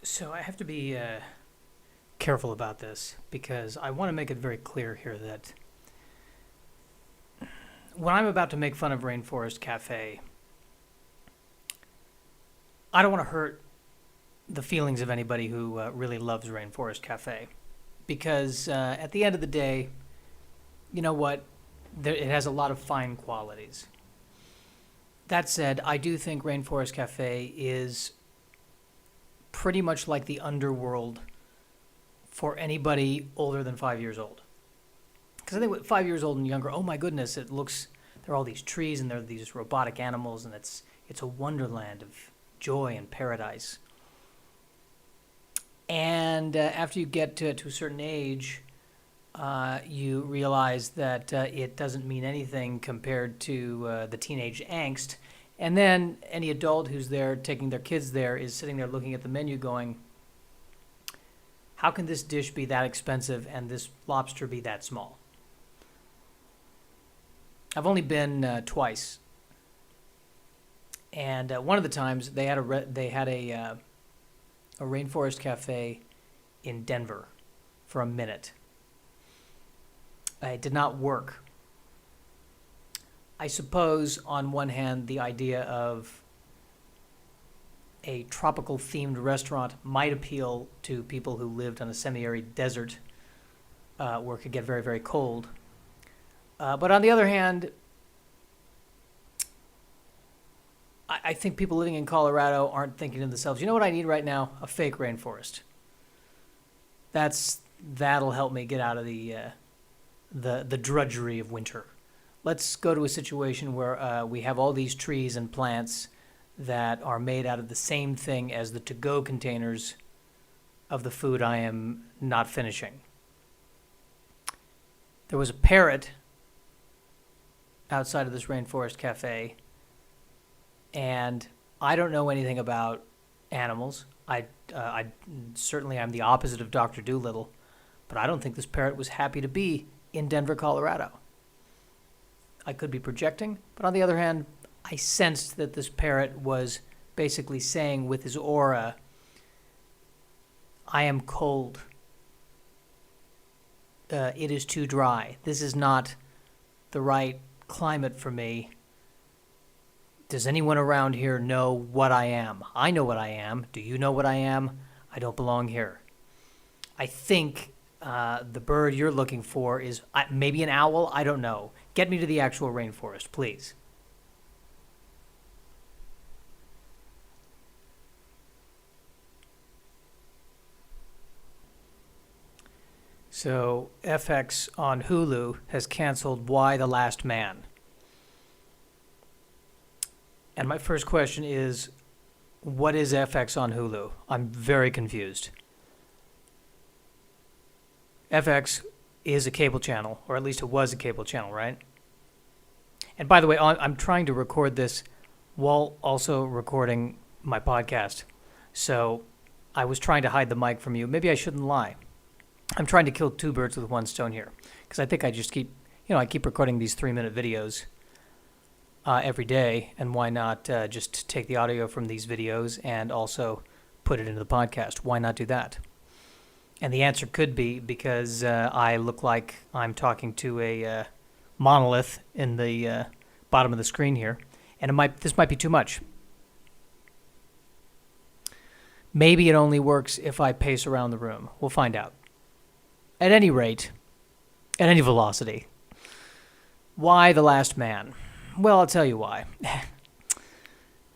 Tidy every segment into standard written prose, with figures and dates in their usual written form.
So I have to be careful about this because I want to make it very clear here that when I'm about to make fun of Rainforest Cafe, I don't want to hurt the feelings of anybody who really loves Rainforest Cafe. Because at the end of the day, you know what? It has a lot of fine qualities. That said, I do think Rainforest Cafe is pretty much like the underworld for anybody older than 5 years old. Because I think with 5 years old and younger, oh my goodness, there are all these trees and there are these robotic animals and it's a wonderland of joy and paradise. And after you get to a certain age, you realize that it doesn't mean anything compared to the teenage angst. And then any adult who's there taking their kids there is sitting there looking at the menu going, how can this dish be that expensive and this lobster be that small? I've only been twice. And one of the times they had a Rainforest Cafe in Denver for a minute. It did not work. I suppose, on one hand, the idea of a tropical themed restaurant might appeal to people who lived on a semi-arid desert where it could get very, very cold. But on the other hand, I think people living in Colorado aren't thinking to themselves, you know what I need right now? A fake rainforest. That'll help me get out of the drudgery of winter. Let's go to a situation where we have all these trees and plants that are made out of the same thing as the to-go containers of the food I am not finishing. There was a parrot outside of this Rainforest Cafe, and I don't know anything about animals. I certainly I'm the opposite of Dr. Dolittle, but I don't think this parrot was happy to be in Denver, Colorado. I could be projecting, but on the other hand, I sensed that this parrot was basically saying with his aura, I am cold. It is too dry. This is not the right climate for me. Does anyone around here know what I am? I know what I am. Do you know what I am? I don't belong here. I think the bird you're looking for is maybe an owl. I don't know. Get me to the actual rainforest, please. So FX on Hulu has canceled Y: The Last Man. And my first question is, what is FX on Hulu? I'm very confused. FX is a cable channel, or at least it was a cable channel, right? And by the way, I'm trying to record this while also recording my podcast. So I was trying to hide the mic from you. Maybe I shouldn't lie. I'm trying to kill two birds with one stone here, because I think I just keep recording these 3-minute videos every day, and why not just take the audio from these videos and also put it into the podcast? Why not do that? And the answer could be because I look like I'm talking to a monolith in the bottom of the screen here, and this might be too much. Maybe it only works if I pace around the room. We'll find out. At any rate, at any velocity, why The Last Man? Well, I'll tell you why.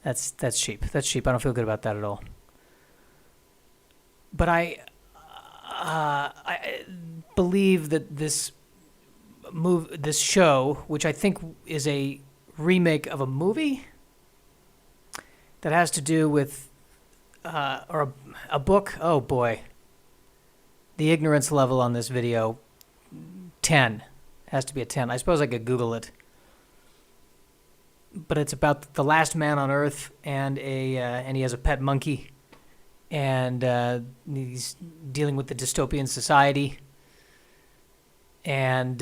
That's cheap. That's cheap. I don't feel good about that at all. But I believe that this show, which I think is a remake of a movie that has to do with or a book. Oh boy, the ignorance level on this video, 10, has to be a 10. I suppose I could Google it. But it's about the last man on Earth, and he has a pet monkey, and he's dealing with the dystopian society, and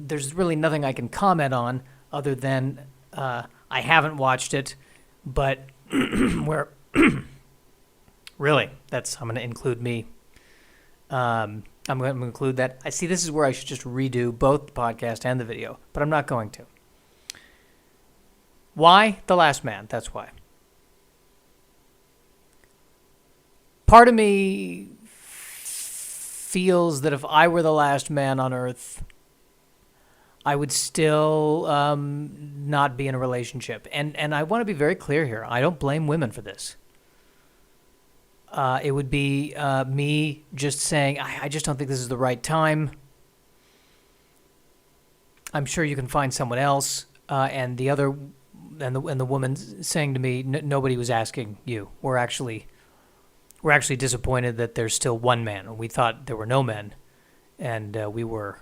there's really nothing I can comment on other than I haven't watched it, but where really, I'm going to include me. I'm going to include that. I see this is where I should just redo both the podcast and the video, but I'm not going to. Why? The Last Man. That's why. Part of me feels that if I were the last man on Earth, I would still not be in a relationship. And I want to be very clear here. I don't blame women for this. It would be me just saying, I just don't think this is the right time. I'm sure you can find someone else. And the woman saying to me, nobody was asking you. We're actually disappointed that there's still one man. We thought there were no men, and we were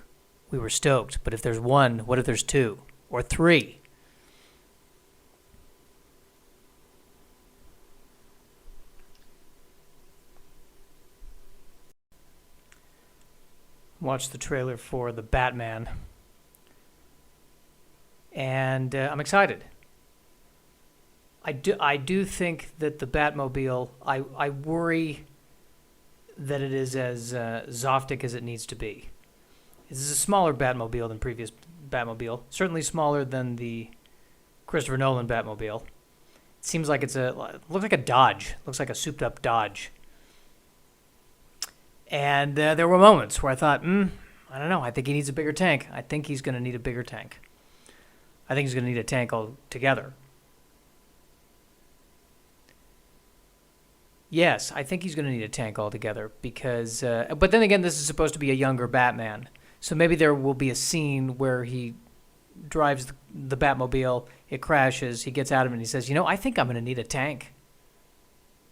stoked. But if there's one, what if there's two or three? Watched the trailer for the Batman, and I'm excited. I do think that the Batmobile, I worry that it is as Zoftic as it needs to be. This is a smaller Batmobile than previous Batmobile. Certainly smaller than the Christopher Nolan Batmobile. It seems like looks like a Dodge. Looks like a souped up Dodge. And there were moments where I thought, I don't know. I think he needs a bigger tank. I think he's going to need a bigger tank. I think he's going to need a tank altogether. Yes, I think he's going to need a tank altogether because... but then again, this is supposed to be a younger Batman. So maybe there will be a scene where he drives the Batmobile, it crashes, he gets out of it, and he says, I think I'm going to need a tank.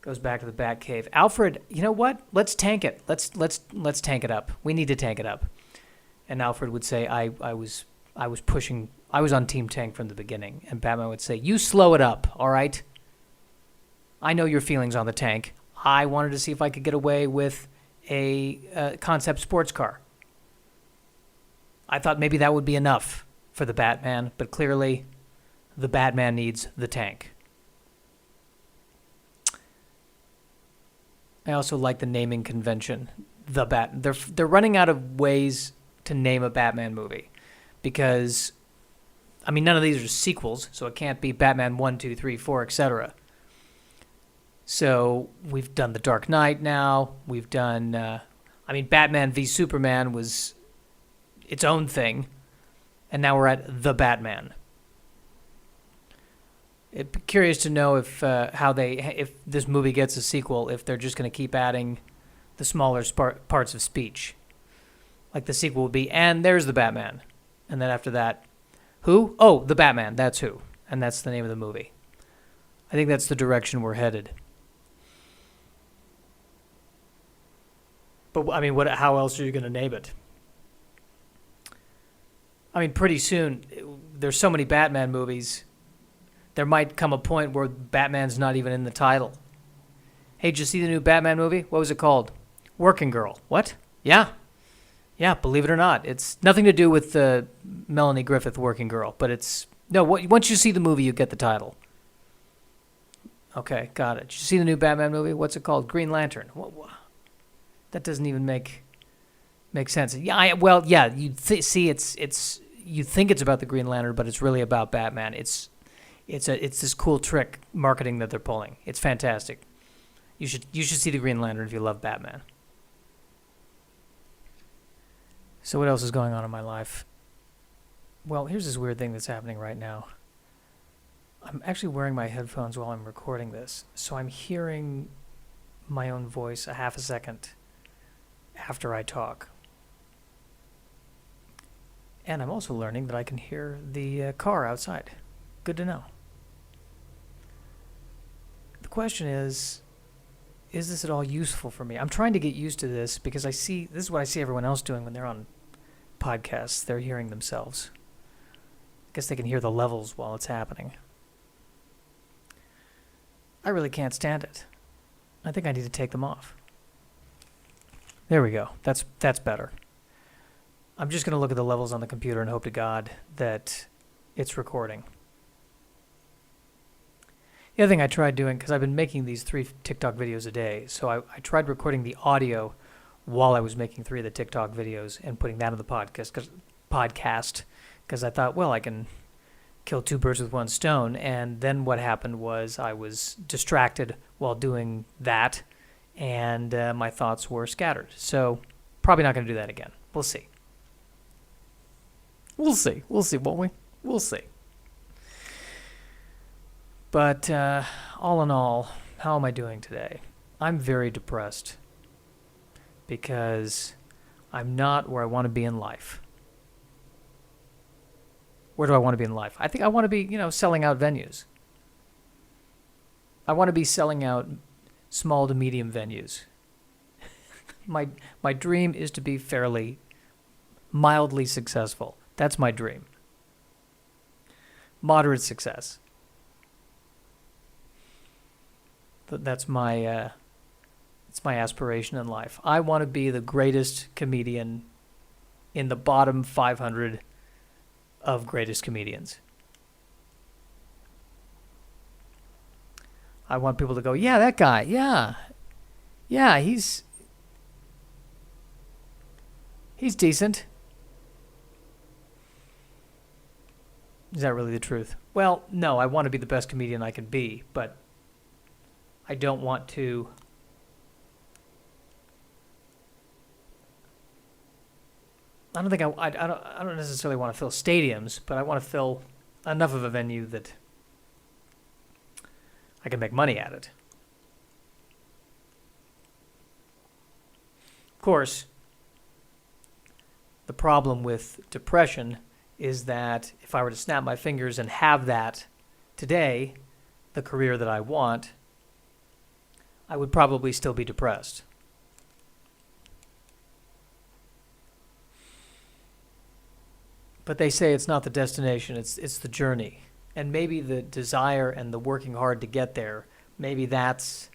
Goes back to the Batcave. Alfred, you know what? Let's tank it. Let's tank it up. We need to tank it up. And Alfred would say, I was on Team Tank from the beginning. And Batman would say, you slow it up, all right? I know your feelings on the tank. I wanted to see if I could get away with a concept sports car. I thought maybe that would be enough for the Batman, but clearly the Batman needs the tank. I also like the naming convention. They're running out of ways to name a Batman movie because, none of these are sequels, so it can't be Batman 1, 2, 3, 4, etc. So we've done The Dark Knight now. We've done, Batman v Superman was its own thing, and now we're at The Batman. I'd be curious to know if this movie gets a sequel, if they're just going to keep adding the smaller parts of speech. Like the sequel would be, and there's the Batman. And then after that, who? Oh, the Batman, that's who. And that's the name of the movie. I think that's the direction we're headed. But, how else are you going to name it? Pretty soon, there's so many Batman movies... There might come a point where Batman's not even in the title. Hey, did you see the new Batman movie? What was it called? Working Girl. What? Yeah. Yeah, believe it or not. It's nothing to do with Melanie Griffith Working Girl, but it's... No, once you see the movie, you get the title. Okay, got it. Did you see the new Batman movie? What's it called? Green Lantern. What? That doesn't even make sense. Yeah, you see, it's you think it's about the Green Lantern, but it's really about Batman. It's this cool trick marketing that they're pulling. It's fantastic. You should see the Green Lantern if you love Batman. So what else is going on in my life? Well, here's this weird thing that's happening right now. I'm actually wearing my headphones while I'm recording this, so I'm hearing my own voice a half a second after I talk. And I'm also learning that I can hear the car outside. Good to know. The question is this at all useful for me? I'm trying to get used to this because this is what I see everyone else doing when they're on podcasts. They're hearing themselves. I guess they can hear the levels while it's happening. I really can't stand it. I think I need to take them off. There we go. That's better. I'm just going to look at the levels on the computer and hope to God that it's recording. The other thing I tried doing, because I've been making these 3 TikTok videos a day, so I tried recording the audio while I was making 3 of the TikTok videos and putting that in the podcast, because I thought, well, I can kill 2 birds with 1 stone. And then what happened was I was distracted while doing that, and my thoughts were scattered. So probably not going to do that again. We'll see. We'll see, won't we? We'll see. But all in all, how am I doing today? I'm very depressed because I'm not where I want to be in life. Where do I want to be in life? I think I want to be, selling out venues. I want to be selling out small to medium venues. My dream is to be fairly, mildly successful. That's my dream. Moderate success. That's my aspiration in life. I want to be the greatest comedian in the bottom 500 of greatest comedians. I want people to go, yeah, that guy, yeah, he's decent. Is that really the truth? Well, no, I want to be the best comedian I can be, but I don't want to I don't necessarily want to fill stadiums, but I want to fill enough of a venue that I can make money at it. Of course, the problem with depression is that if I were to snap my fingers and have that today, the career that I want, I would probably still be depressed. But they say it's not the destination, it's the journey. And maybe the desire and the working hard to get there, maybe that's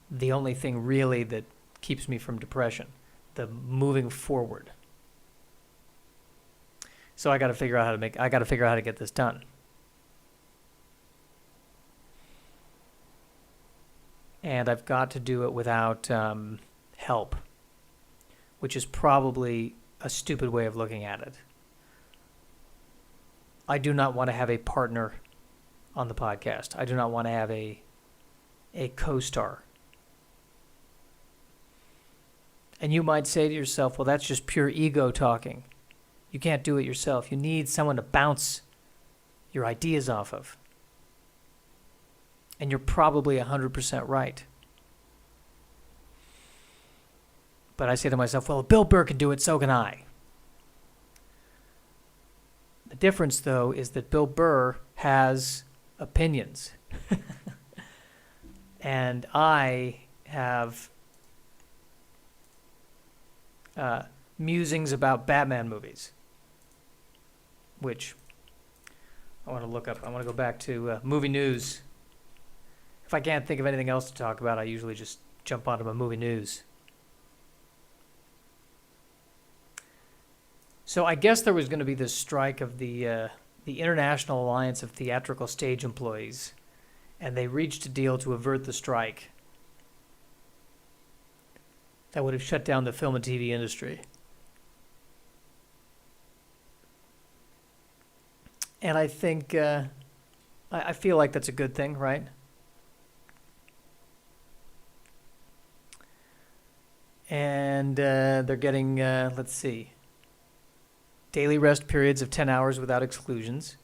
the only thing really that keeps me from depression, the moving forward. So I got to figure out how to get this done. And I've got to do it without help, which is probably a stupid way of looking at it. I do not want to have a partner on the podcast. I do not want to have a co-star. And you might say to yourself, well, that's just pure ego talking. You can't do it yourself. You need someone to bounce your ideas off of. And you're probably 100% right. But I say to myself, well, if Bill Burr can do it, so can I. The difference, though, is that Bill Burr has opinions. And I have musings about Batman movies, which I want to look up. I want to go back to movie news. If I can't think of anything else to talk about, I usually just jump onto my movie news. So I guess there was going to be this strike of the International Alliance of Theatrical Stage Employees, and they reached a deal to avert the strike that would have shut down the film and TV industry. And I think, I feel like that's a good thing, right? And they're getting, let's see, daily rest periods of 10 hours without exclusions,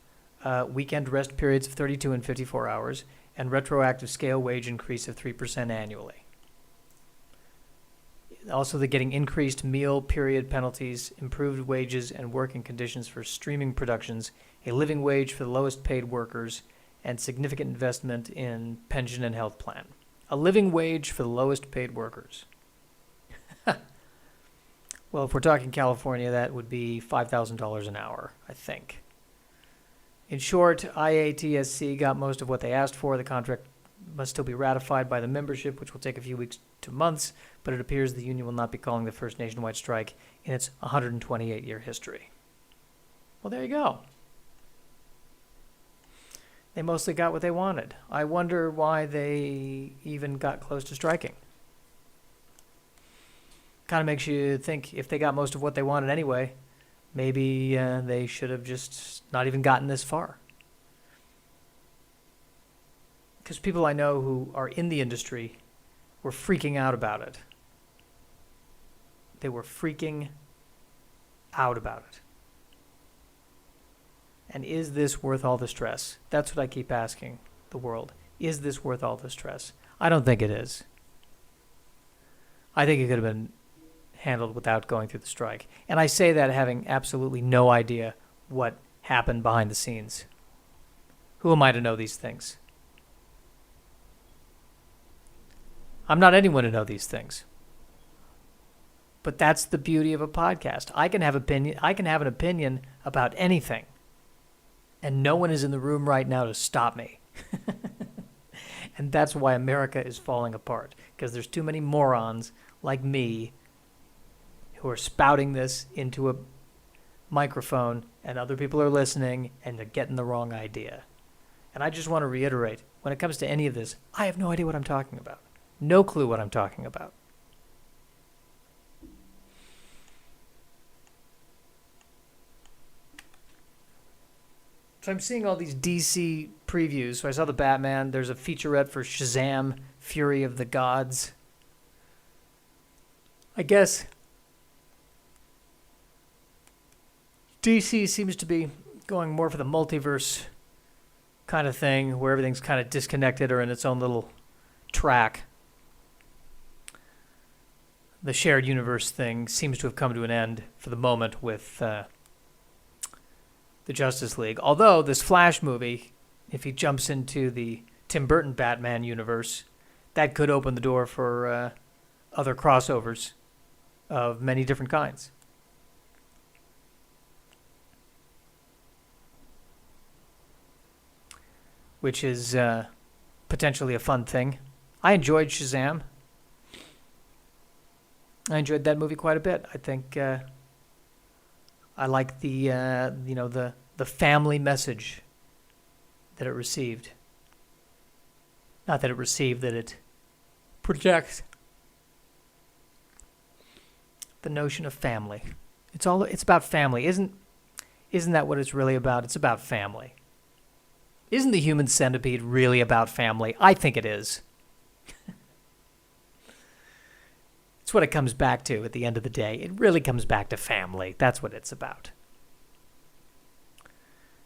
weekend rest periods of 32 and 54 hours, and retroactive scale wage increase of 3% annually. Also, they're getting increased meal period penalties, improved wages and working conditions for streaming productions, a living wage for the lowest paid workers, and significant investment in pension and health plan. A living wage for the lowest paid workers. Well, if we're talking California, that would be $5,000 an hour, I think. In short, IATSC got most of what they asked for. The contract must still be ratified by the membership, which will take a few weeks to months, but it appears the union will not be calling the first nationwide strike in its 128-year history. Well, there you go. They mostly got what they wanted. I wonder why they even got close to striking. Kind of makes you think if they got most of what they wanted anyway, maybe they should have just not even gotten this far. Because people I know who are in the industry were freaking out about it. They were freaking out about it. And is this worth all the stress? That's what I keep asking the world. Is this worth all the stress? I don't think it is. I think it could have been handled without going through the strike. And I say that having absolutely no idea what happened behind the scenes. Who am I to know these things? I'm not anyone to know these things. But that's the beauty of a podcast. I can have an opinion about anything. And no one is in the room right now to stop me. And that's why America is falling apart. Because there's too many morons like me who are spouting this into a microphone and other people are listening and they're getting the wrong idea. And I just want to reiterate, when it comes to any of this, I have no idea what I'm talking about. No clue what I'm talking about. So I'm seeing all these DC previews. So I saw the Batman. There's a featurette for Shazam, Fury of the Gods. I guess DC seems to be going more for the multiverse kind of thing, where everything's kind of disconnected or in its own little track. The shared universe thing seems to have come to an end for the moment with the Justice League. Although this Flash movie, if he jumps into the Tim Burton Batman universe, that could open the door for other crossovers of many different kinds. Which is potentially a fun thing. I enjoyed Shazam. I enjoyed that movie quite a bit. I think I like the the family message that it received. Not that it received, that it projects the notion of family. It's about family. Isn't that what it's really about? It's about family. Isn't the human centipede really about family? I think it is. It's what it comes back to at the end of the day. It really comes back to family. That's what it's about.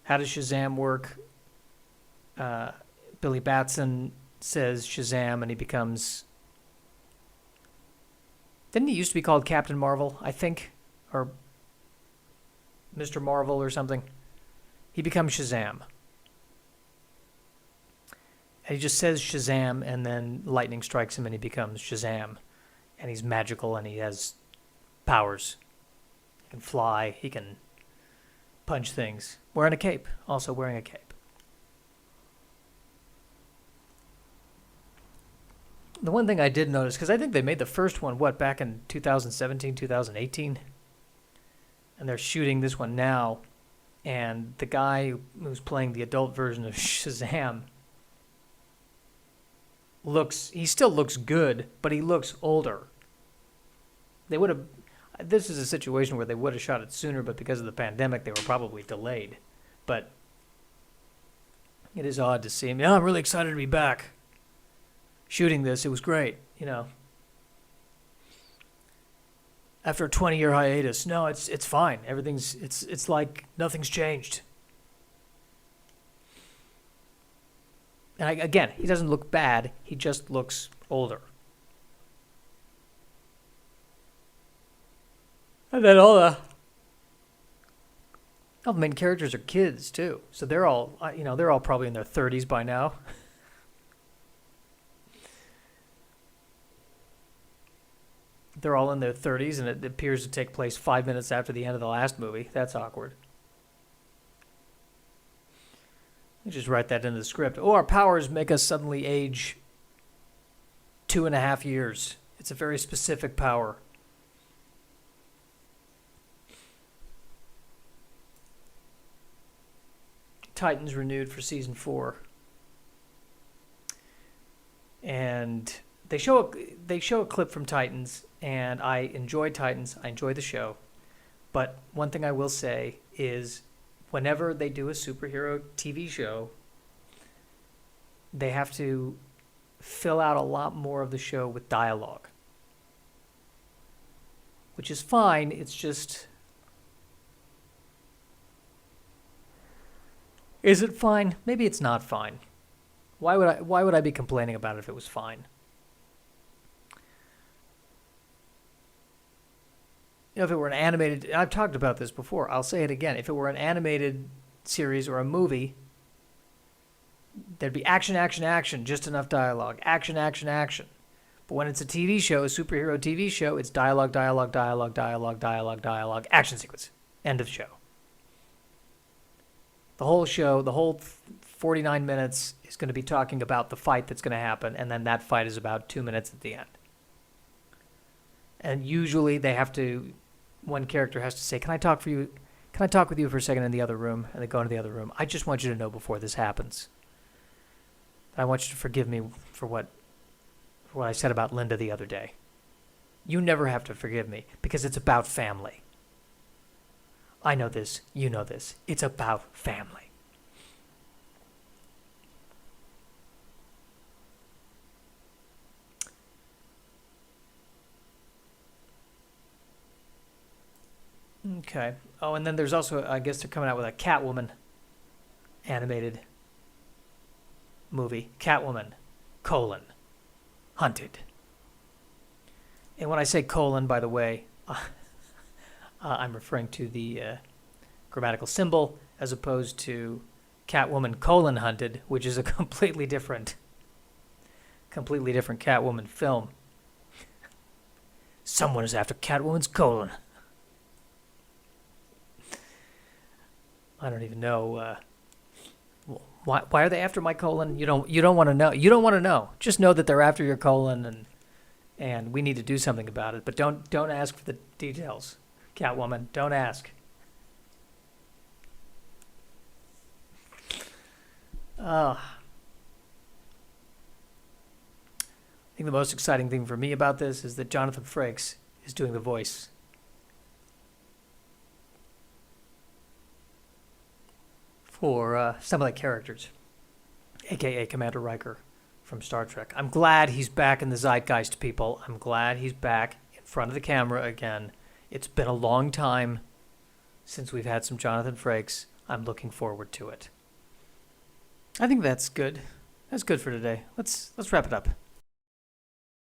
How does Shazam work? Billy Batson says Shazam and he becomes... Didn't he used to be called Captain Marvel, I think? Or Mr. Marvel or something? He becomes Shazam. And he just says Shazam and then lightning strikes him and he becomes Shazam. And he's magical and he has powers. He can fly, he can punch things. Wearing a cape, also wearing a cape. The one thing I did notice, because I think they made the first one, back in 2017, 2018? And they're shooting this one now. And the guy who's playing the adult version of Shazam he still looks good, but he looks older. This is a situation where they would have shot it sooner, but because of the pandemic, they were probably delayed. But it is odd to see him. Yeah, I'm really excited to be back shooting this. It was great, After a 20-year hiatus, no, it's fine. It's like nothing's changed. And again, he doesn't look bad. He just looks older. And then all the main characters are kids too, so they're all probably in their 30s by now. They're all in their 30s, and it appears to take place 5 minutes after the end of the last movie. That's awkward. You just write that into the script. Oh, our powers make us suddenly age 2.5 years. It's a very specific power. Titans renewed for season 4, and they show a clip from Titans, and I enjoy Titans. I enjoy the show, but one thing I will say is, whenever they do a superhero TV show, they have to fill out a lot more of the show with dialogue, which is fine. It's just, is it fine? Maybe it's not fine. Why would I be complaining about it if it was fine? If it were an animated, I've talked about this before, I'll say it again. If it were an animated series or a movie, there'd be action, action, action, just enough dialogue. Action, action, action. But when it's a TV show, a superhero TV show, it's dialogue, dialogue, dialogue, dialogue, dialogue, dialogue, action sequence. End of show. The whole show, the whole 49 minutes is going to be talking about the fight that's going to happen, and then that fight is about 2 minutes at the end. And usually they have to, one character has to say, can I talk with you for a second in the other room? And they go into the other room. I just want you to know before this happens, I want you to forgive me for what I said about Linda the other day. You never have to forgive me, because it's about family. I know this, you know this. It's about family. Okay. Oh, and then there's also, I guess they're coming out with a Catwoman animated movie. Catwoman, hunted. And when I say colon, by the way, I'm referring to the grammatical symbol as opposed to Catwoman, hunted, which is a completely different Catwoman film. Someone is after Catwoman's colon. I don't even know. Why are they after my colon? You don't want to know. You don't want to know. Just know that they're after your colon, and we need to do something about it. But don't ask for the details, Catwoman. Don't ask. I think the most exciting thing for me about this is that Jonathan Frakes is doing the voice. For some of the characters, a.k.a. Commander Riker from Star Trek. I'm glad he's back in the zeitgeist, people. I'm glad he's back in front of the camera again. It's been a long time since we've had some Jonathan Frakes. I'm looking forward to it. I think that's good. That's good for today. Let's wrap it up.